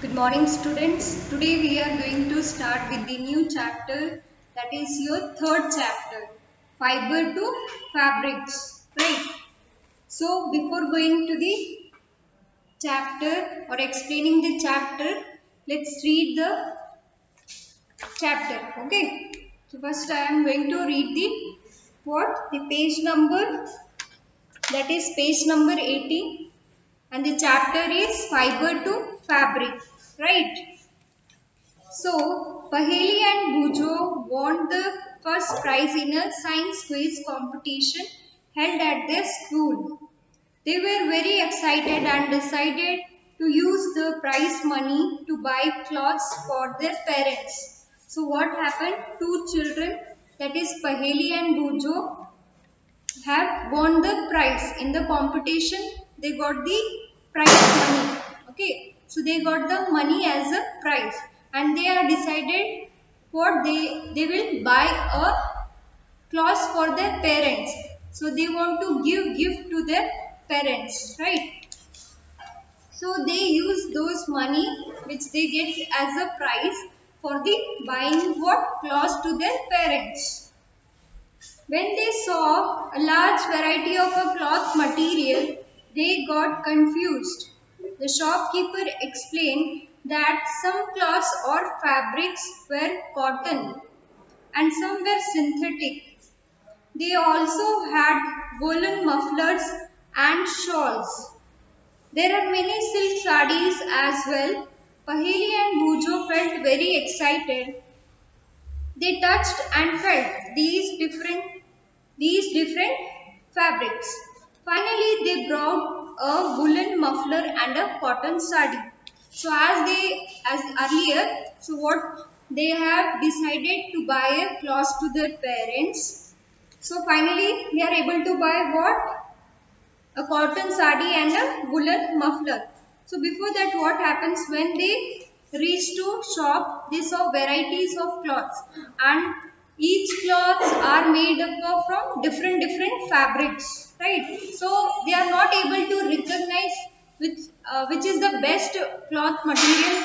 Good morning students. Today we are going to start with the new chapter, that is your third chapter, fiber to fabrics, right? So before going to the chapter or explaining the chapter, let's read the chapter, okay? So first I am going to read the page number, that is page number 18, and the chapter is fiber to fabric, right? So, Paheli and Bujo won the first prize in a science quiz competition held at their school. They were very excited and decided to use the prize money to buy clothes for their parents. So, what happened? Two children, that is Paheli and Bujo, have won the prize in the competition. They got the prize money. Okay, so they got the money as a prize, and they are decided what they will buy a clothes for their parents. So they want to give gift to their parents, right? So they use those money which they get as a prize for the buying what clothes to their parents. When they saw a large variety of a cloth material, they got confused. The shopkeeper explained that some cloths or fabrics were cotton and some were synthetic. They also had woolen mufflers and shawls. There are many silk sarees as well. Paheli and Bujo felt very excited. They touched and felt these different fabrics. Finally, they brought a woolen muffler and a cotton sari. So as earlier, so what they have decided to buy a clothes to their parents. So finally, they are able to buy what? A cotton sari and a woolen muffler. So before that, what happens when they reach to shop, they saw varieties of cloths, and each cloths are made up of from different fabrics, right? So they are not able to recognize which is the best cloth material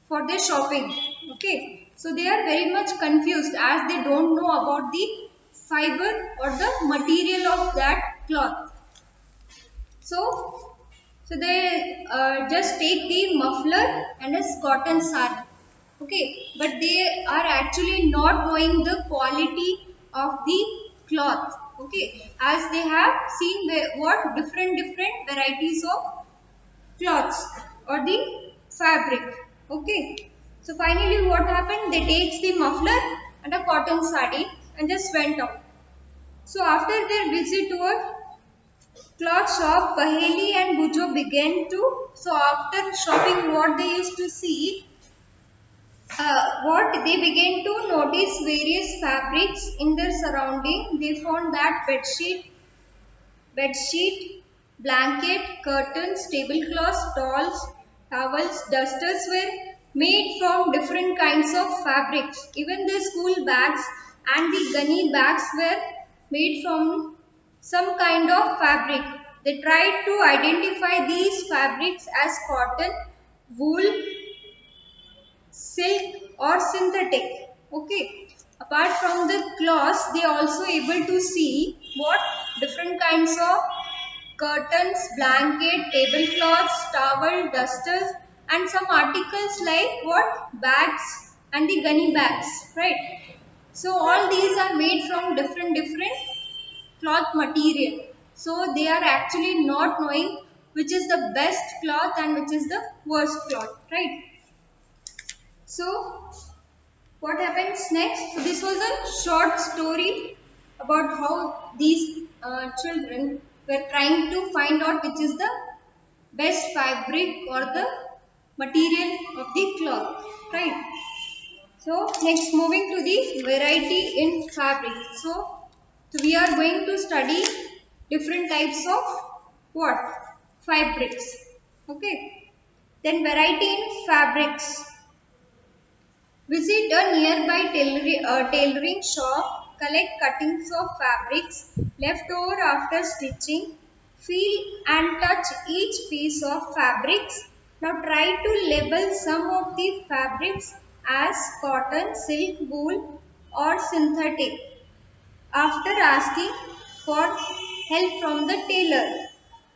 for their shopping. Okay, so they are very much confused as they don't know about the fiber or the material of that cloth. So they just take the muffler and a cotton sari. Okay, but they are actually not knowing the quality of the cloth. Okay, as they have seen what different varieties of cloths or the fabric. Okay, so finally what happened? They takes the muffler and a cotton sari and just went out. So after their visit to a cloth shop, Paheli and Bujo began to, so after shopping what they used to see, what they began to notice various fabrics in their surrounding. They found that bedsheet, blanket, curtains, tablecloths, towels, dusters were made from different kinds of fabrics. Even the school bags and the gunny bags were made from some kind of fabric. They tried to identify these fabrics as cotton, wool, silk or synthetic. Okay. Apart from the cloths, they also able to see what different kinds of curtains, blanket, tablecloths, towel, dusters, and some articles like what? Bags and the gunny bags, right? So all these are made from different cloth material. So they are actually not knowing which is the best cloth and which is the worst cloth, right? So what happens next? So this was a short story about how these children were trying to find out which is the best fabric or the material of the cloth, right? So next, moving to the variety in fabric. So we are going to study different types of what? Fabrics. Okay. Then variety in fabrics. Visit a nearby tailoring shop, collect cuttings of fabrics left over after stitching, feel and touch each piece of fabrics, Now try to label some of the fabrics as cotton, silk, wool or synthetic after asking for help from the tailor.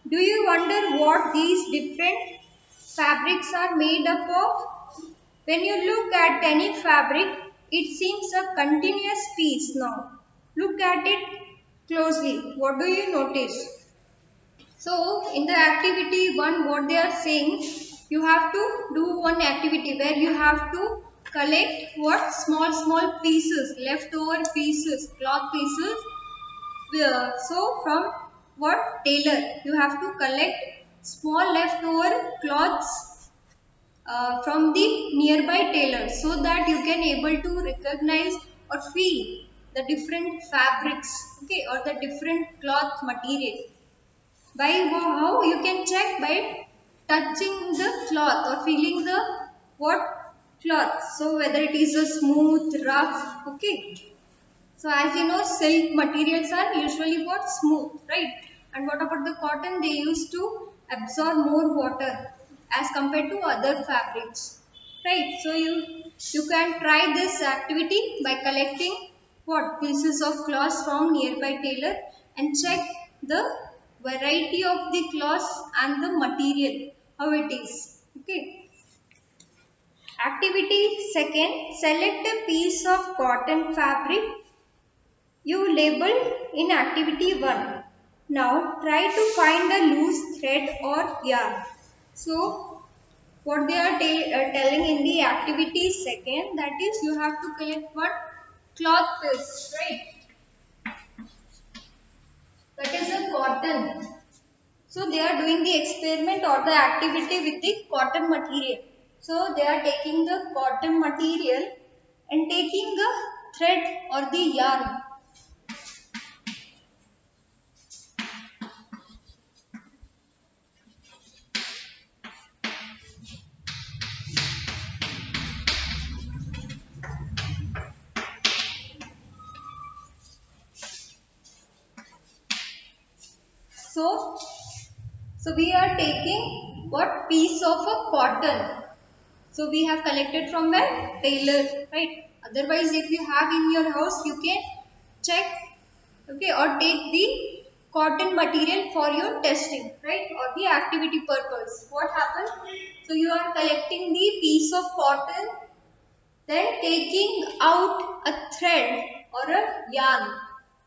Do you wonder what these different fabrics are made up of? When you look at any fabric, it seems a continuous piece now. Look at it closely. What do you notice? So, in the activity 1, what they are saying, you have to do one activity where you have to collect what small pieces, leftover pieces, cloth pieces. So, from what tailor, you have to collect small leftover cloths from the nearby tailor so that you can able to recognize or feel the different fabrics, okay, or the different cloth material. By how you can check? By touching the cloth or feeling the what cloth. So whether it is a smooth, rough, okay. So as you know, silk materials are usually what? Smooth, right? And what about the cotton? They used to absorb more water as compared to other fabrics, right? So you can try this activity by collecting what? Pieces of cloth from nearby tailor and check the variety of the cloth and the material, how it is, okay. Activity 2, select a piece of cotton fabric you labeled in activity 1. Now try to find a loose thread or yarn. So what they are telling in the activity 2, that is you have to collect one cloth piece, right? That is a cotton. So they are doing the experiment or the activity with the cotton material. So they are taking the cotton material and taking the thread or the yarn. So we are taking what? Piece of a cotton. So we have collected from where? Tailor, right? Otherwise, if you have in your house, you can check, okay, or take the cotton material for your testing, right? Or the activity purpose. What happens? So you are collecting the piece of cotton, then taking out a thread or a yarn.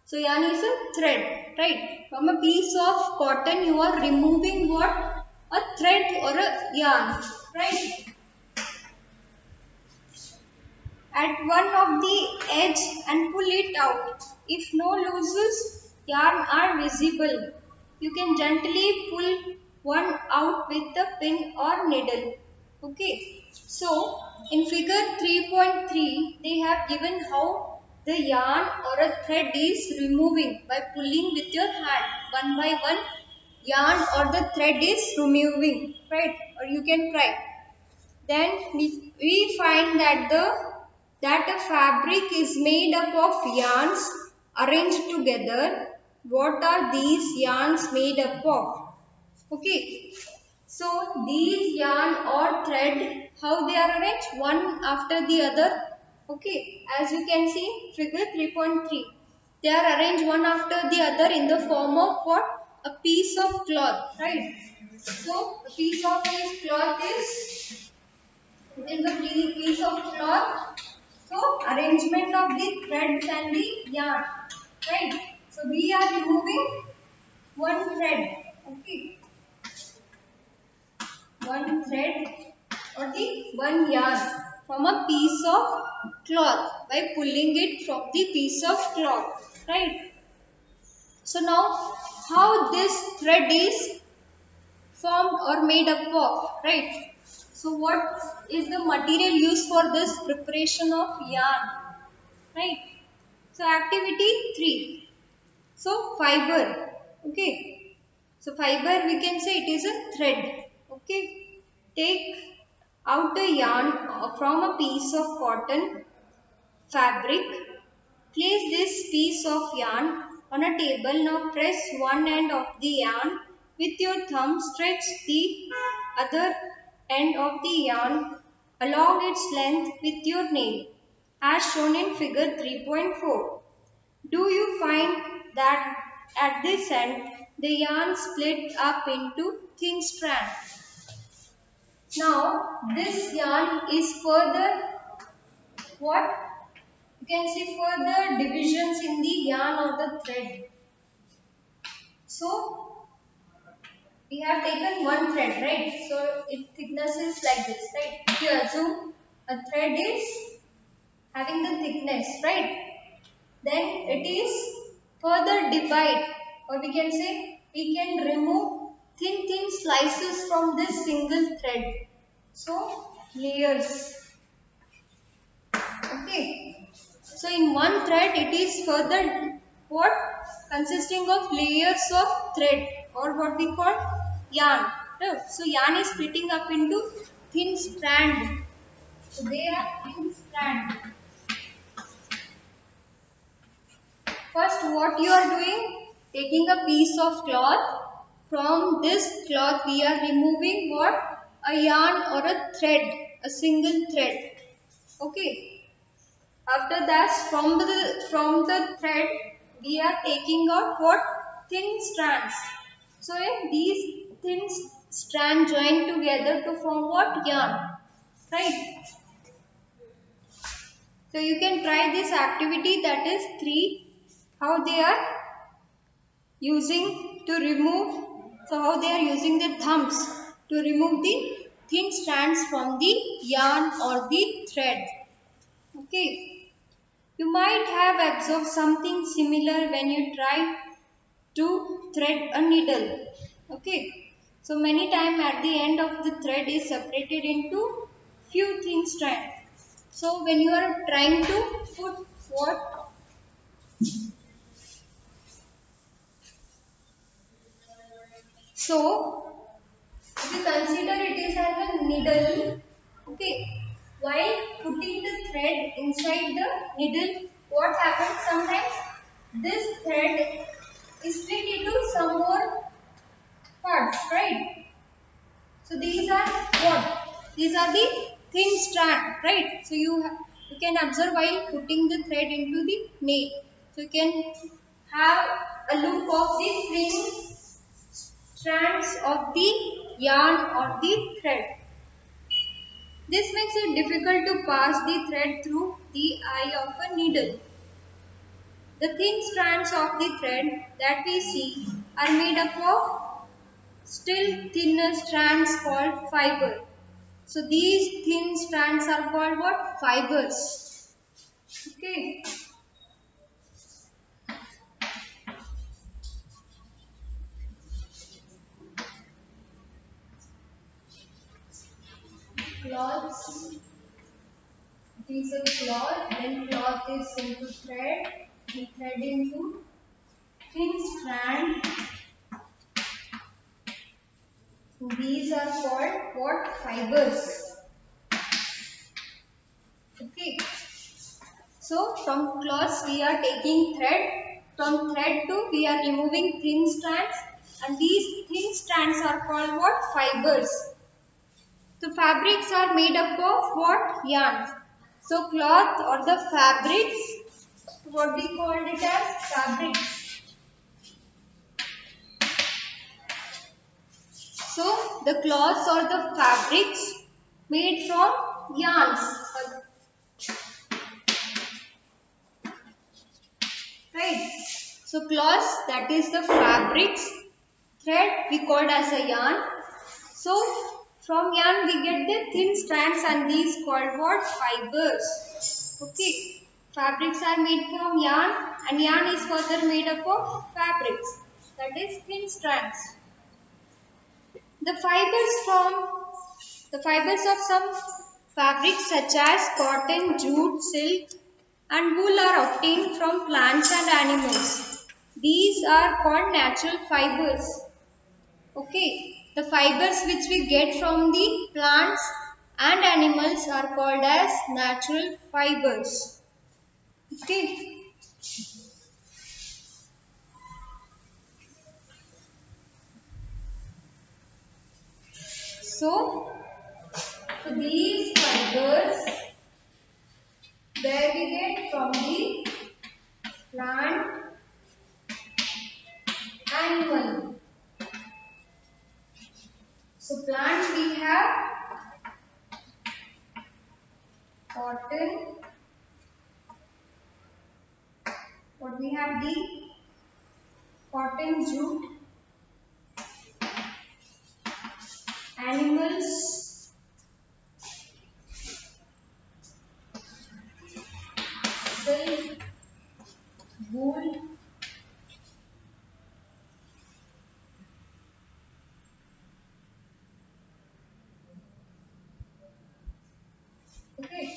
So yarn is a thread, right? From a piece of cotton, you are removing what? A thread or a yarn, right? At one of the edge and pull it out. If no looses yarn are visible, you can gently pull one out with a pin or needle. Okay. So in figure 3.3 they have given how the yarn or a thread is removing by pulling with your hand. One by one yarn or the thread is removing, right? Or you can try. Then we find that a fabric is made up of yarns arranged together. What are these yarns made up of? Okay. So these yarn or thread, how they are arranged? One after the other. Okay. As you can see, figure 3.3. They are arranged one after the other in the form of what? A piece of cloth, right? So a piece of this cloth is a piece of cloth. So arrangement of the threads and the yarn, right? So we are removing one thread, okay, one thread or the one yarn from a piece of cloth by pulling it from the piece of cloth, right? So now how this thread is formed or made up of, right? So what is the material used for this preparation of yarn, right? So activity 3. So fiber, okay. So fiber we can say it is a thread, okay. Take out a yarn from a piece of cotton fabric. Place this piece of yarn on a table. Now press one end of the yarn with your thumb. Stretch the other end of the yarn along its length with your nail, as shown in figure 3.4. Do you find that at this end, the yarn split up into thin strands? Now, this yarn is further what? You can see further divisions in the yarn or the thread. So, we have taken one thread, right? So, its thickness is like this, right? If you assume a thread is having the thickness, right? Then it is further divide, or we can say we can remove thin slices from this single thread. So, layers. Okay. So, in one thread it is further what? Consisting of layers of thread, or what we call yarn. So, yarn is splitting up into thin strand. So, they are thin strand. First, what you are doing? Taking a piece of cloth. From this cloth, we are removing what? A yarn or a thread, a single thread. Okay. After that, from the thread, we are taking out what? Thin strands. So, these thin strands join together to form what? Yarn. Right. So, you can try this activity, that is 3. How they are using to remove, so how they are using their thumbs to remove the thin strands from the yarn or the thread. Okay, you might have observed something similar when you try to thread a needle. Okay, so many times at the end of the thread is separated into few thin strands. So when you are trying to put what? So, if you consider it is as a needle, okay, while putting the thread inside the needle, what happens sometimes? This thread is split into some more parts, right? So, these are what? These are the thin strand, right? So, you can observe while putting the thread into the nail. So, you can have a look of the thin strands of the yarn or the thread. This makes it difficult to pass the thread through the eye of a needle. The thin strands of the thread that we see are made up of still thinner strands called fiber. So these thin strands are called what? Fibers. Okay. Cloths. It is a cloth, then cloth is into thread, the thread into thin strand. These are called what? Fibers. Okay. So from cloths we are taking thread. From thread to we are removing thin strands, and these thin strands are called what? Fibers. So fabrics are made up of what? Yarn. So cloth or the fabrics, what we called it as fabrics. So the cloths or the fabrics made from yarns. Right. So cloths, that is the fabrics. Thread we called as a yarn. So from yarn we get the thin strands, and these called what? Fibers. Okay. Fabrics are made from yarn, and yarn is further made up of fabrics, that is thin strands. The fibers of some fabrics such as cotton, jute, silk and wool are obtained from plants and animals. These are called natural fibers. Okay, the fibers which we get from the plants and animals are called as natural fibers. Okay. So, So these fibers where we get from the plant, animal. So plants we have cotton. What we have the cotton jute. Animals, silk, wool. Okay.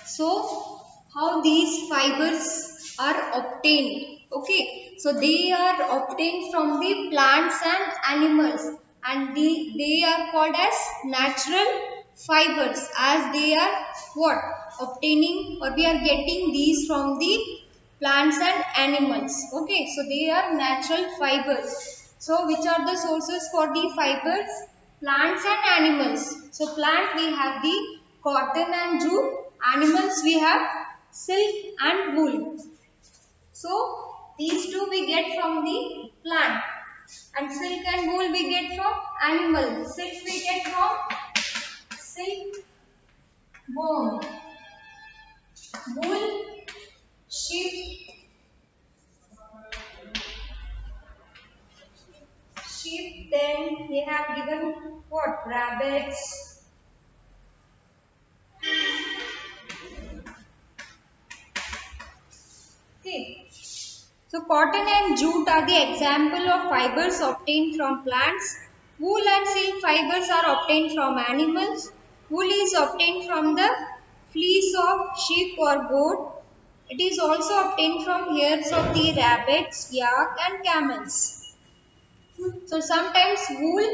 So how these fibers are obtained? Okay. So they are obtained from the plants and animals, and they are called as natural fibers, as they are what? Obtaining, or we are getting these from the plants and animals. Okay. So they are natural fibers. So which are the sources for the fibers? Plants and animals. So plant we have the cotton and jute. Animals we have silk and wool. So these two we get from the plant, and silk and wool we get from animal. Silk we get from silk worm. Wool, sheep, then we have given what? Rabbits. Okay. So cotton and jute are the example of fibers obtained from plants. Wool and silk fibers are obtained from animals. Wool is obtained from the fleece of sheep or goat. It is also obtained from hairs of the rabbits, yak and camels. So sometimes wool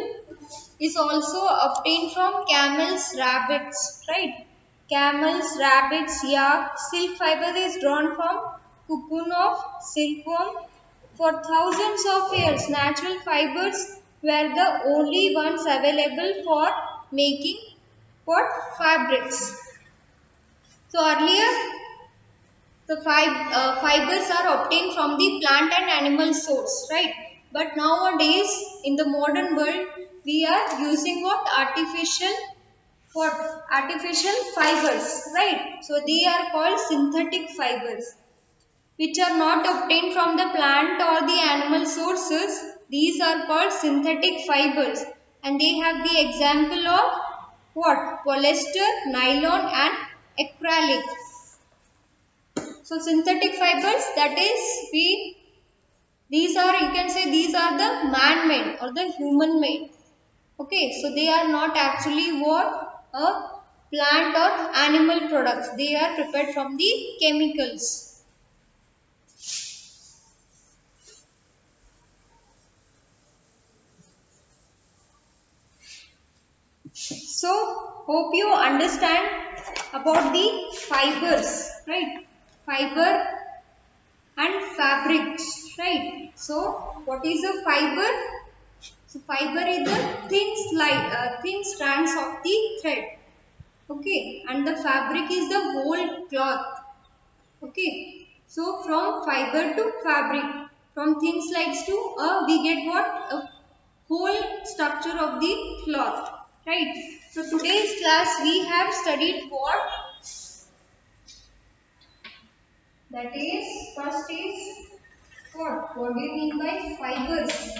is also obtained from camels, rabbits, right? Camels, rabbits, yak. Silk fiber is drawn from cocoon of silkworm. For thousands of years, natural fibers were the only ones available for making what? Fabrics. So earlier, the fibers are obtained from the plant and animal source, right? But nowadays, in the modern world, we are using what? Artificial fibers, right? So they are called synthetic fibers, which are not obtained from the plant or the animal sources. These are called synthetic fibers, and they have the example of what? Polyester, nylon and acrylic. So synthetic fibers, that is, these are, you can say, these are the man-made or the human-made. Okay, so they are not actually what? A plant or animal products. They are prepared from the chemicals. So hope you understand about the fibers, right? Fiber and fabrics, right? So what is a fiber? So fiber is the thin strands of the thread. Okay, and the fabric is the whole cloth. Okay, so from fiber to fabric, from thin slides to we get what? A whole structure of the cloth, right? So today's class we have studied what? That is, first is what? What do you mean by fibers?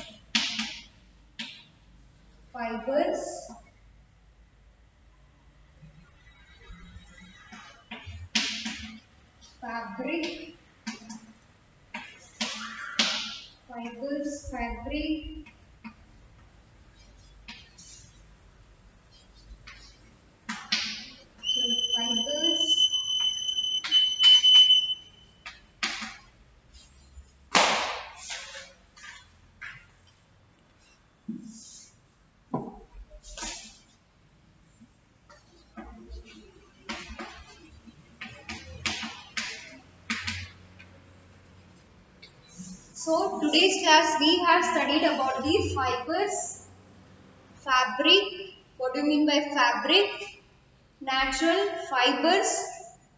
Fibers, fabric, fibers, fabric, so fibers, so today's class we have studied about the fibers, fabric, what do you mean by fabric? Natural fibers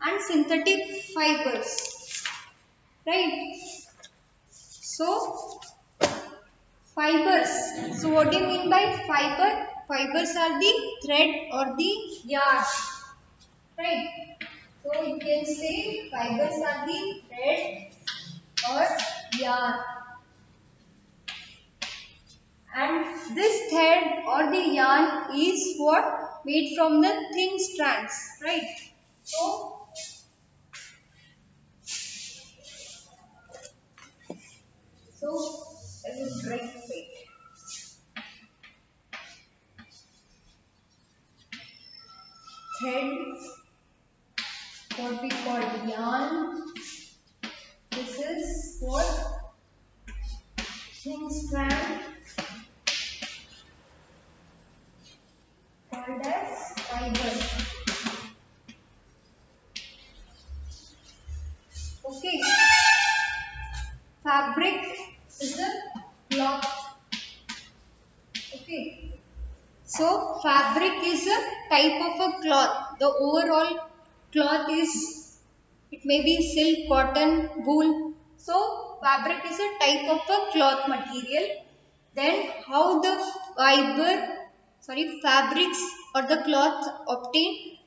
and synthetic fibers, right? So fibers. So what do you mean by fiber? Fibers are the thread or the yarn, right? So you can say fibers are the thread or yarn. And this thread or the yarn is what? Made from the thin strands, right? So I will write it. Thread, what we call yarn. This is what? Thin strand called as fiber. Okay. Fabric is a cloth. Okay. So fabric is a type of a cloth. The overall cloth is, it may be silk, cotton, wool. So fabric is a type of a cloth material. Then how the fabrics or the cloth obtained?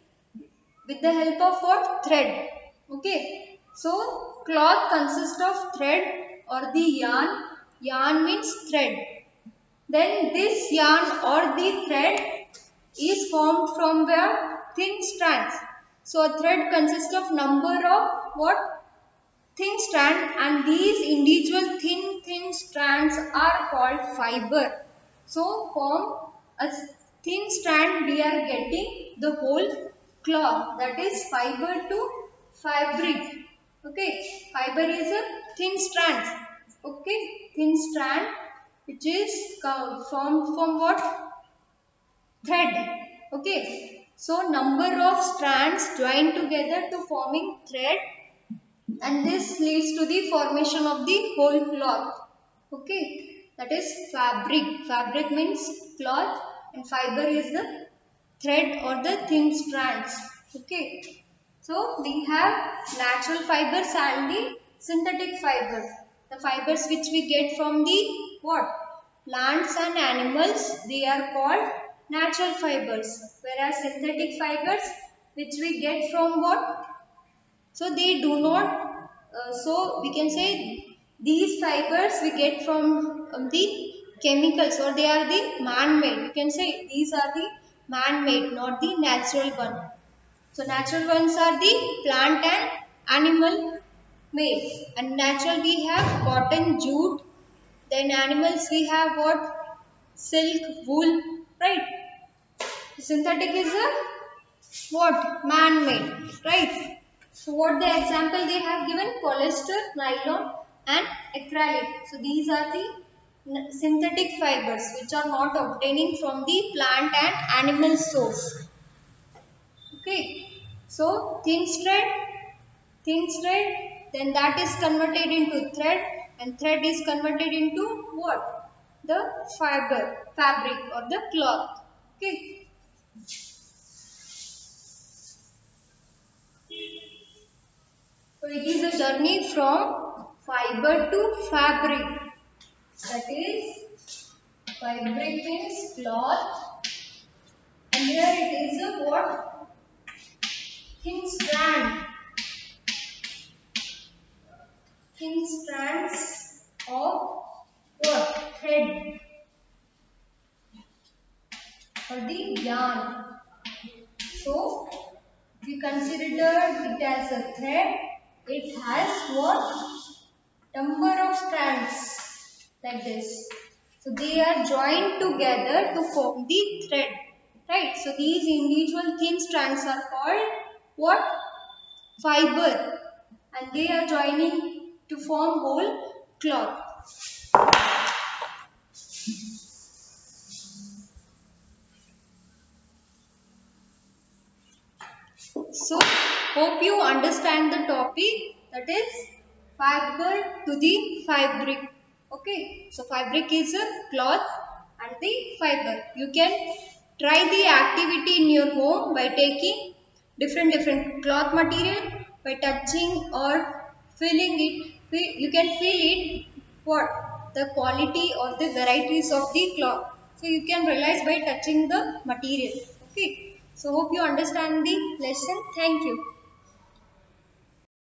With the help of what? Thread. Okay. So cloth consists of thread or the yarn. Yarn means thread. Then this yarn or the thread is formed from where? Thin strands. So a thread consists of number of what? Thin strand, and these individual thin strands are called fiber. So from a thin strand we are getting the whole cloth, that is fiber to fabric. Okay, fiber is a thin strand. Okay, thin strand which is formed from what? Thread. Okay, so number of strands joined together to forming thread, and this leads to the formation of the whole cloth. Okay, that is fabric. Fabric means cloth and fiber is the thread or the thin strands. Okay, so we have natural fibers and the synthetic fibers. The fibers which we get from the what? Plants and animals, they are called natural fibers, whereas synthetic fibers which we get from what? So they do not, so we can say these fibers we get from the chemicals, or they are the man-made. You can say these are the man-made, not the natural one. So natural ones are the plant and animal made. And natural we have cotton, jute. Then animals we have what? Silk, wool, right? Synthetic is a what? Man-made, right? So what the example they have given? Polyester, nylon and acrylic. So these are the synthetic fibers which are not obtaining from the plant and animal source. Okay. So thin thread, then that is converted into thread, and thread is converted into what? The fabric or the cloth. Okay. So it is a journey from fiber to fabric. That is, fabric means cloth, and here it is a what? Thin strand. Thin strands of what? Thread or the yarn. So we considered it as a thread. It has what? Number of strands like this. So they are joined together to form the thread. Right. So these individual thin strands are called what? Fiber. And they are joining to form whole cloth. So hope you understand the topic, that is fiber to the fabric. Okay, so fabric is a cloth and the fiber. You can Try the activity in your home by taking different cloth material, by touching or feeling it. You can feel it, what the quality or the varieties of the cloth. So you can realize by touching the material. Okay. So hope you understand the lesson. Thank you.